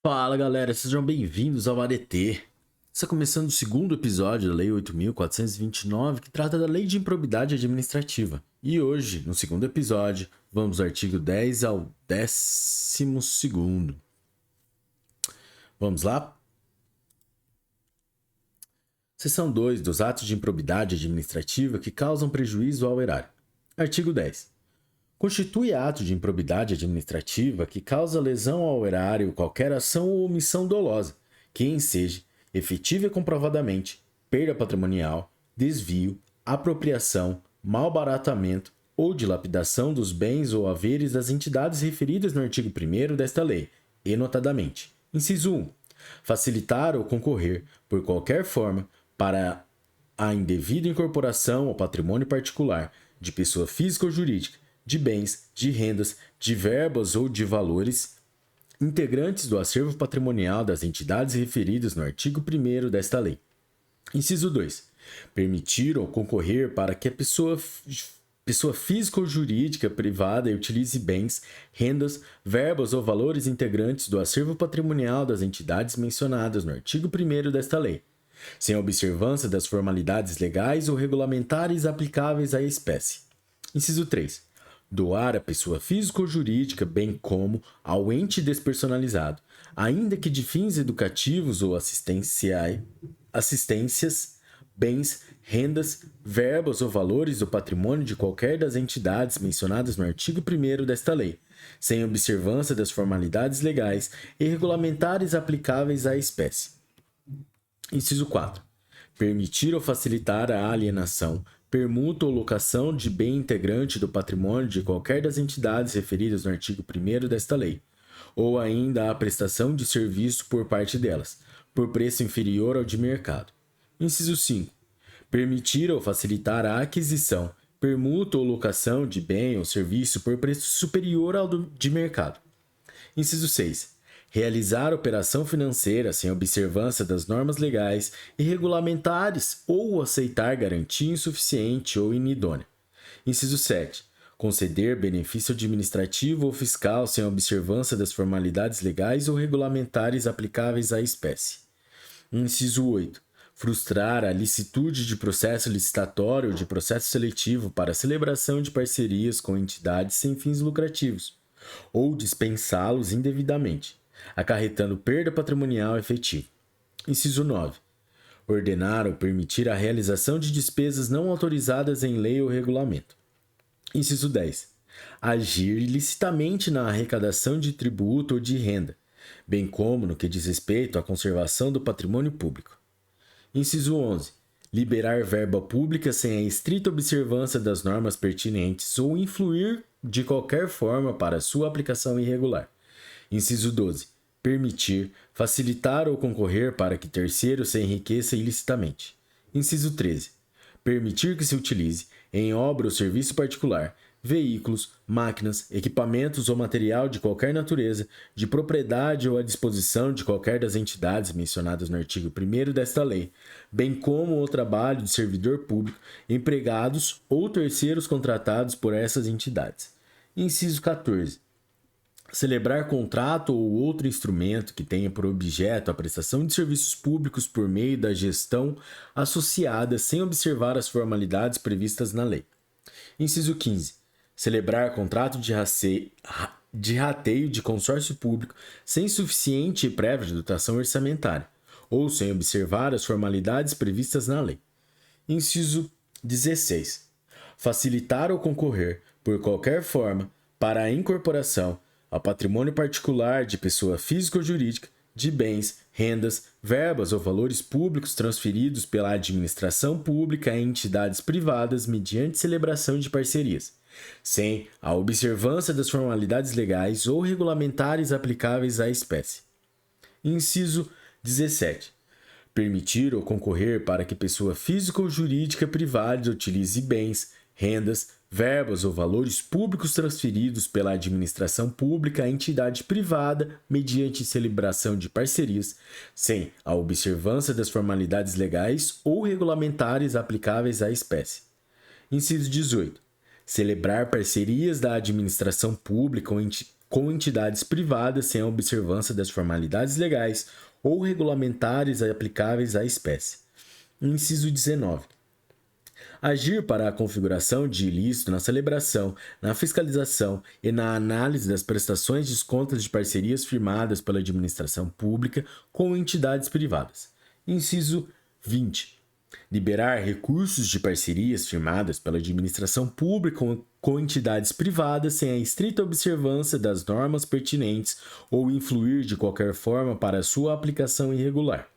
Fala galera, sejam bem-vindos ao ADT. Está começando o segundo episódio da Lei 8.429, que trata da Lei de Improbidade Administrativa. E hoje, no segundo episódio, vamos do artigo 10 ao 12º. Vamos lá? Seção 2 dos atos de improbidade administrativa que causam prejuízo ao erário. Artigo 10. Constitui ato de improbidade administrativa que causa lesão ao erário qualquer ação ou omissão dolosa, que enseje, efetiva e comprovadamente, perda patrimonial, desvio, apropriação, malbaratamento ou dilapidação dos bens ou haveres das entidades referidas no artigo 1º desta lei, e notadamente. Inciso 1. Facilitar ou concorrer, por qualquer forma, para a indevida incorporação ao patrimônio particular de pessoa física ou jurídica, de bens, de rendas, de verbas ou de valores integrantes do acervo patrimonial das entidades referidas no artigo 1º desta lei. Inciso 2. Permitir ou concorrer para que a pessoa física ou jurídica privada utilize bens, rendas, verbas ou valores integrantes do acervo patrimonial das entidades mencionadas no artigo 1º desta lei, sem observância das formalidades legais ou regulamentares aplicáveis à espécie. Inciso 3. Doar à pessoa física ou jurídica, bem como ao ente despersonalizado, ainda que de fins educativos ou assistências, bens, rendas, verbas ou valores do patrimônio de qualquer das entidades mencionadas no artigo 1º desta lei, sem observância das formalidades legais e regulamentares aplicáveis à espécie. Inciso 4. Permitir ou facilitar a alienação, permuta ou locação de bem integrante do patrimônio de qualquer das entidades referidas no artigo 1º desta lei, ou ainda a prestação de serviço por parte delas, por preço inferior ao de mercado. Inciso 5. Permitir ou facilitar a aquisição, permuta ou locação de bem ou serviço por preço superior ao de mercado. Inciso 6. Realizar operação financeira sem observância das normas legais e regulamentares ou aceitar garantia insuficiente ou inidônea. Inciso 7. Conceder benefício administrativo ou fiscal sem observância das formalidades legais ou regulamentares aplicáveis à espécie. Inciso 8. Frustrar a licitude de processo licitatório ou de processo seletivo para celebração de parcerias com entidades sem fins lucrativos, ou dispensá-los indevidamente, acarretando perda patrimonial efetiva. Inciso 9. Ordenar ou permitir a realização de despesas não autorizadas em lei ou regulamento. Inciso 10. Agir ilicitamente na arrecadação de tributo ou de renda, bem como no que diz respeito à conservação do patrimônio público. Inciso 11. Liberar verba pública sem a estrita observância das normas pertinentes ou influir de qualquer forma para sua aplicação irregular. Inciso 12. Permitir, facilitar ou concorrer para que terceiro se enriqueça ilicitamente. Inciso 13. Permitir que se utilize, em obra ou serviço particular, veículos, máquinas, equipamentos ou material de qualquer natureza, de propriedade ou à disposição de qualquer das entidades mencionadas no artigo 1º desta lei, bem como o trabalho de servidor público, empregados ou terceiros contratados por essas entidades. Inciso 14. Celebrar contrato ou outro instrumento que tenha por objeto a prestação de serviços públicos por meio da gestão associada sem observar as formalidades previstas na lei. Inciso 15. Celebrar contrato de rateio de consórcio público sem suficiente e prévia dotação orçamentária, ou sem observar as formalidades previstas na lei. Inciso 16. Facilitar ou concorrer, por qualquer forma, para a incorporação ao patrimônio particular de pessoa física ou jurídica, de bens, rendas, verbas ou valores públicos transferidos pela administração pública a entidades privadas mediante celebração de parcerias, sem a observância das formalidades legais ou regulamentares aplicáveis à espécie. Inciso 17. Permitir ou concorrer para que pessoa física ou jurídica privada utilize bens, rendas, verbas ou valores públicos transferidos pela administração pública à entidade privada mediante celebração de parcerias, sem a observância das formalidades legais ou regulamentares aplicáveis à espécie. Inciso 18. Celebrar parcerias da administração pública com entidades privadas sem a observância das formalidades legais ou regulamentares aplicáveis à espécie. Inciso 19. Agir para a configuração de ilícito na celebração, na fiscalização e na análise das prestações de contas de parcerias firmadas pela administração pública com entidades privadas. Inciso 20. Liberar recursos de parcerias firmadas pela administração pública com entidades privadas sem a estrita observância das normas pertinentes ou influir de qualquer forma para sua aplicação irregular.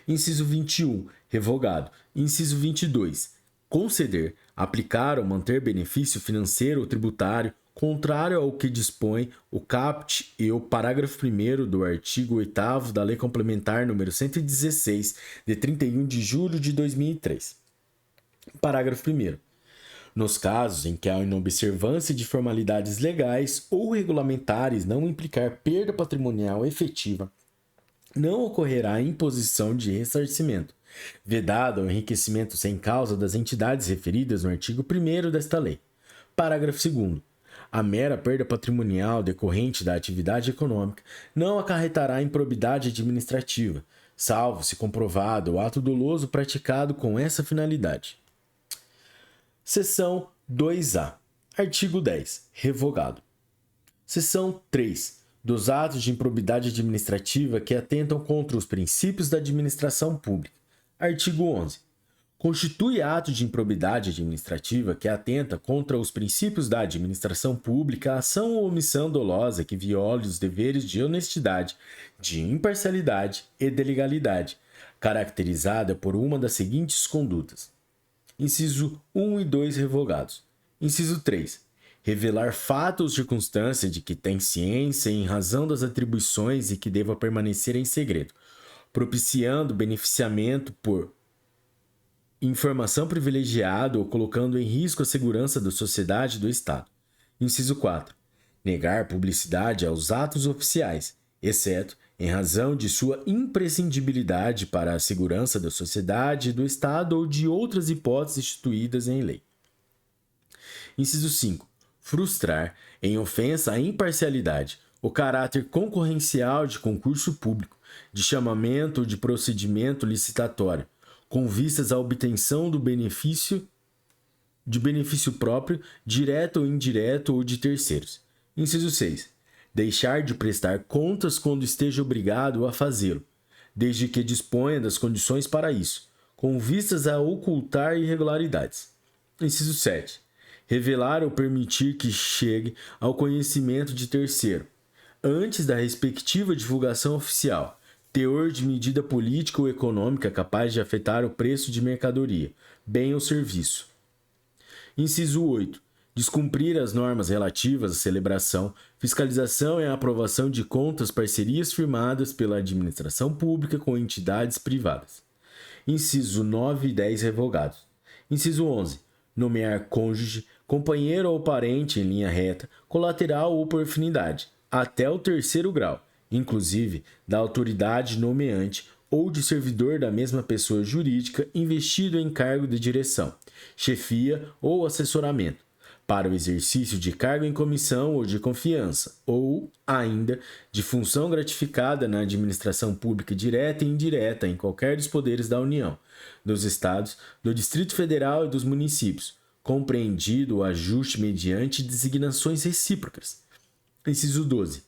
Inciso 21. Revogado. Inciso 22. Conceder, aplicar ou manter benefício financeiro ou tributário contrário ao que dispõe o caput e o parágrafo 1º do artigo 8º da Lei Complementar nº 116, de 31 de julho de 2003. Parágrafo 1º. Nos casos em que a inobservância de formalidades legais ou regulamentares não implicar perda patrimonial efetiva, não ocorrerá a imposição de ressarcimento, vedado o enriquecimento sem causa das entidades referidas no artigo 1º desta lei. Parágrafo 2º. A mera perda patrimonial decorrente da atividade econômica não acarretará improbidade administrativa, salvo se comprovado o ato doloso praticado com essa finalidade. Seção 2A. Artigo 10. Revogado. Seção 3. Dos atos de improbidade administrativa que atentam contra os princípios da administração pública. Artigo 11. Constitui ato de improbidade administrativa que atenta contra os princípios da administração pública a ação ou omissão dolosa que viole os deveres de honestidade, de imparcialidade e de legalidade, caracterizada por uma das seguintes condutas. Inciso 1 e 2 revogados. Inciso 3. Revelar fato ou circunstância de que tem ciência em razão das atribuições e que deva permanecer em segredo, propiciando beneficiamento por informação privilegiada ou colocando em risco a segurança da sociedade e do Estado. Inciso 4. Negar publicidade aos atos oficiais, exceto em razão de sua imprescindibilidade para a segurança da sociedade e do Estado ou de outras hipóteses instituídas em lei. Inciso 5. Frustrar, em ofensa à imparcialidade, o caráter concorrencial de concurso público, de chamamento ou de procedimento licitatório, com vistas à obtenção do benefício próprio, direto ou indireto ou de terceiros. Inciso 6. Deixar de prestar contas quando esteja obrigado a fazê-lo, desde que disponha das condições para isso, com vistas a ocultar irregularidades. Inciso 7. Revelar ou permitir que chegue ao conhecimento de terceiro, antes da respectiva divulgação oficial, teor de medida política ou econômica capaz de afetar o preço de mercadoria, bem ou serviço. Inciso 8. Descumprir as normas relativas à celebração, fiscalização e à aprovação de contas parcerias firmadas pela administração pública com entidades privadas. Inciso 9 e 10 revogados. Inciso 11. Nomear cônjuge, companheiro ou parente em linha reta, colateral ou por afinidade, até o 3º grau, inclusive da autoridade nomeante ou de servidor da mesma pessoa jurídica investido em cargo de direção, chefia ou assessoramento, para o exercício de cargo em comissão ou de confiança, ou, ainda, de função gratificada na administração pública direta e indireta em qualquer dos poderes da União, dos Estados, do Distrito Federal e dos municípios, compreendido o ajuste mediante designações recíprocas. Inciso 12.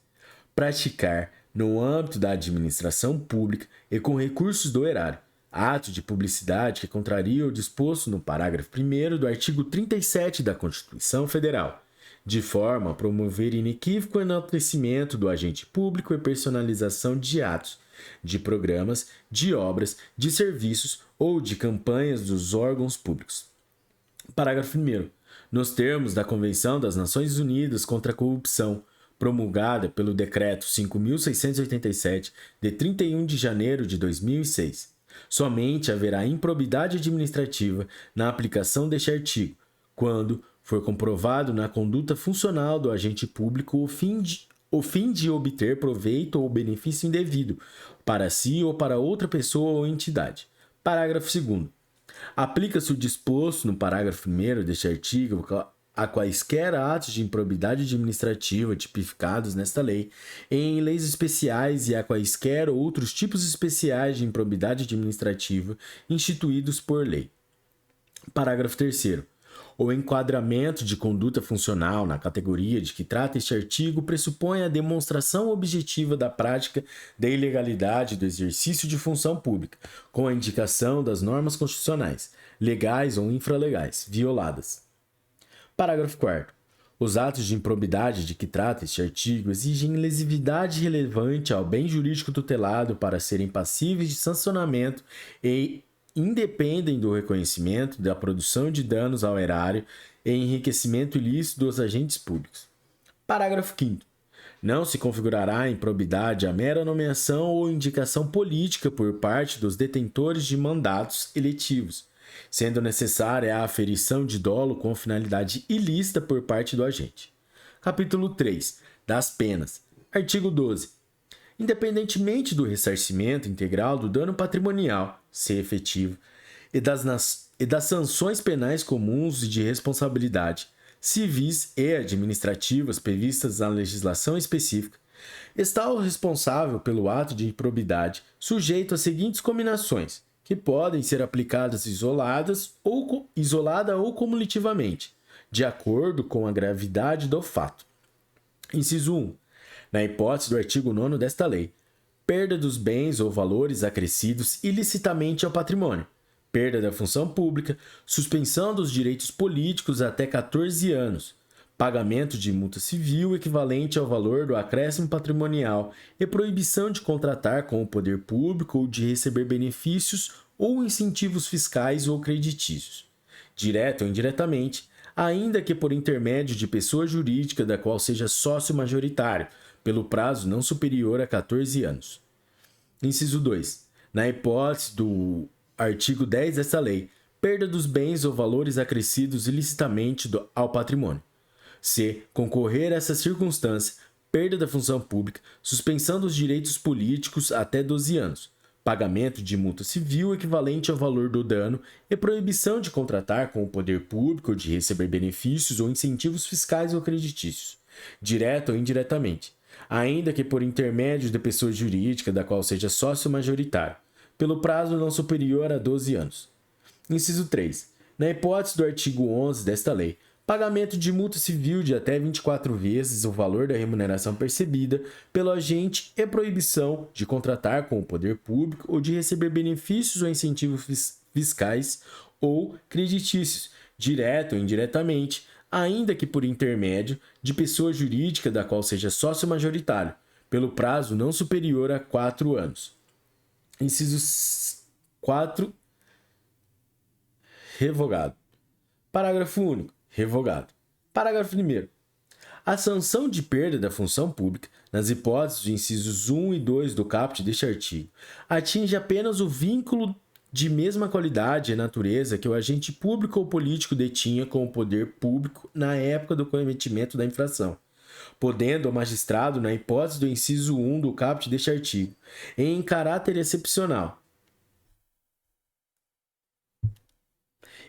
Praticar, no âmbito da administração pública e com recursos do erário, ato de publicidade que contraria o disposto no parágrafo 1º do artigo 37 da Constituição Federal, de forma a promover inequívoco enaltecimento do agente público e personalização de atos, de programas, de obras, de serviços ou de campanhas dos órgãos públicos. Parágrafo 1º. Nos termos da Convenção das Nações Unidas contra a Corrupção, promulgada pelo Decreto 5.687, de 31 de janeiro de 2006, somente haverá improbidade administrativa na aplicação deste artigo, quando for comprovado na conduta funcional do agente público o fim de obter proveito ou benefício indevido, para si ou para outra pessoa ou entidade. Parágrafo 2º. Aplica-se o disposto no parágrafo 1º deste artigo a quaisquer atos de improbidade administrativa tipificados nesta lei, em leis especiais e a quaisquer outros tipos especiais de improbidade administrativa instituídos por lei. Parágrafo 3º. O enquadramento de conduta funcional na categoria de que trata este artigo pressupõe a demonstração objetiva da prática da ilegalidade do exercício de função pública, com a indicação das normas constitucionais, legais ou infralegais, violadas. Parágrafo 4º. Os atos de improbidade de que trata este artigo exigem lesividade relevante ao bem jurídico tutelado para serem passíveis de sancionamento e independem do reconhecimento da produção de danos ao erário e enriquecimento ilícito dos agentes públicos. Parágrafo 5º. Não se configurará improbidade a mera nomeação ou indicação política por parte dos detentores de mandatos eletivos, sendo necessária a aferição de dolo com finalidade ilícita por parte do agente. Capítulo 3. Das penas. Artigo 12. Independentemente do ressarcimento integral do dano patrimonial, se efetivo, e das sanções penais comuns e de responsabilidade, civis e administrativas previstas na legislação específica, está o responsável pelo ato de improbidade sujeito às seguintes combinações, que podem ser aplicadas isolada ou cumulativamente, de acordo com a gravidade do fato. Inciso 1. Na hipótese do artigo 9º desta lei, perda dos bens ou valores acrescidos ilicitamente ao patrimônio, perda da função pública, suspensão dos direitos políticos até 14 anos, pagamento de multa civil equivalente ao valor do acréscimo patrimonial e proibição de contratar com o poder público ou de receber benefícios ou incentivos fiscais ou creditícios, direto ou indiretamente, ainda que por intermédio de pessoa jurídica da qual seja sócio majoritário, pelo prazo não superior a 14 anos. Inciso 2. Na hipótese do artigo 10 desta lei, perda dos bens ou valores acrescidos ilicitamente ao patrimônio. Se concorrer a essa circunstância, perda da função pública, suspensão dos direitos políticos até 12 anos, pagamento de multa civil equivalente ao valor do dano e proibição de contratar com o poder público ou de receber benefícios ou incentivos fiscais ou creditícios, direto ou indiretamente, ainda que por intermédio de pessoa jurídica da qual seja sócio majoritário, pelo prazo não superior a 12 anos. Inciso 3. Na hipótese do artigo 11 desta lei, pagamento de multa civil de até 24 vezes o valor da remuneração percebida pelo agente e proibição de contratar com o poder público ou de receber benefícios ou incentivos fiscais ou creditícios, direto ou indiretamente, ainda que por intermédio de pessoa jurídica da qual seja sócio majoritário, pelo prazo não superior a 4 anos. Inciso 4. Revogado. Parágrafo único. Revogado. Parágrafo 1º. A sanção de perda da função pública, nas hipóteses de incisos 1 e 2 do caput deste artigo, atinge apenas o vínculo de mesma qualidade e natureza que o agente público ou político detinha com o poder público na época do cometimento da infração, podendo o magistrado, na hipótese do inciso 1 do caput deste artigo, em caráter excepcional,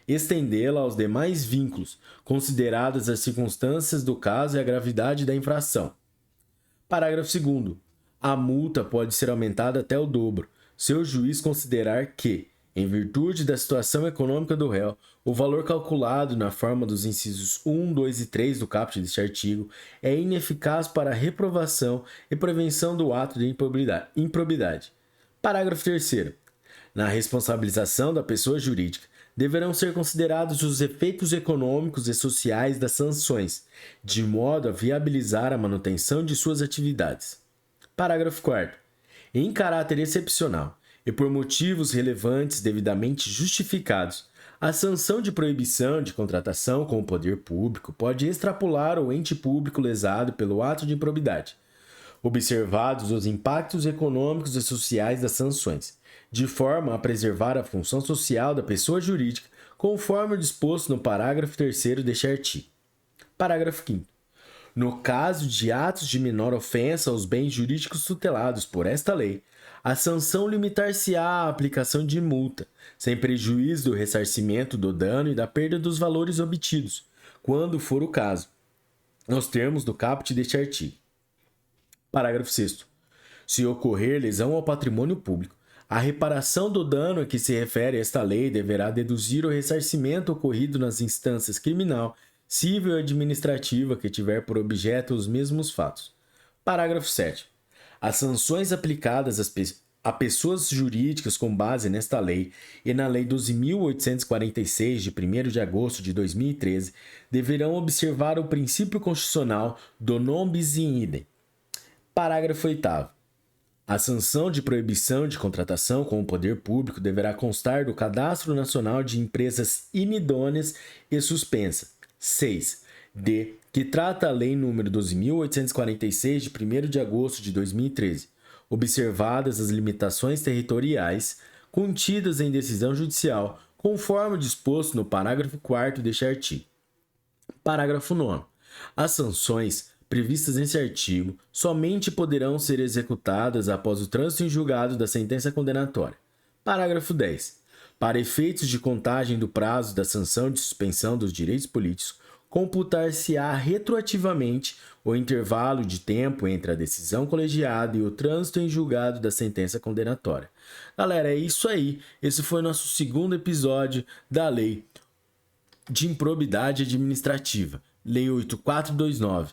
estendê-la aos demais vínculos, consideradas as circunstâncias do caso e a gravidade da infração. Parágrafo 2º. A multa pode ser aumentada até o dobro, se o juiz considerar que, em virtude da situação econômica do réu, o valor calculado na forma dos incisos 1, 2 e 3 do caput deste artigo é ineficaz para a reprovação e prevenção do ato de improbidade. Parágrafo 3º. Na responsabilização da pessoa jurídica, deverão ser considerados os efeitos econômicos e sociais das sanções, de modo a viabilizar a manutenção de suas atividades. Parágrafo 4º. Em caráter excepcional e por motivos relevantes devidamente justificados, a sanção de proibição de contratação com o poder público pode extrapolar o ente público lesado pelo ato de improbidade, observados os impactos econômicos e sociais das sanções, de forma a preservar a função social da pessoa jurídica, conforme o disposto no parágrafo 3º deste artigo. Parágrafo 5º. No caso de atos de menor ofensa aos bens jurídicos tutelados por esta lei, a sanção limitar-se-á à aplicação de multa, sem prejuízo do ressarcimento do dano e da perda dos valores obtidos, quando for o caso, nos termos do caput deste artigo. Parágrafo 6º. Se ocorrer lesão ao patrimônio público, a reparação do dano a que se refere esta lei deverá deduzir o ressarcimento ocorrido nas instâncias criminal, civil e administrativa que tiver por objeto os mesmos fatos. Parágrafo 7º. As sanções aplicadas a pessoas jurídicas com base nesta lei e na Lei 12.846, de 1º de agosto de 2013, deverão observar o princípio constitucional do non bis in idem. Parágrafo 8º. A sanção de proibição de contratação com o poder público deverá constar do Cadastro Nacional de Empresas Inidôneas e Suspensa. 6. D. Que trata a Lei nº 12.846, de 1º de agosto de 2013, observadas as limitações territoriais contidas em decisão judicial, conforme disposto no parágrafo 4º deste artigo. Parágrafo 9º. As sanções previstas nesse artigo somente poderão ser executadas após o trânsito em julgado da sentença condenatória. Parágrafo 10. Para efeitos de contagem do prazo da sanção de suspensão dos direitos políticos, computar-se-á retroativamente o intervalo de tempo entre a decisão colegiada e o trânsito em julgado da sentença condenatória. Galera, é isso aí. Esse foi o nosso segundo episódio da Lei de Improbidade Administrativa, Lei 8429.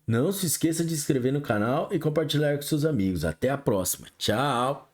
Não se esqueça de se inscrever no canal e compartilhar com seus amigos. Até a próxima. Tchau!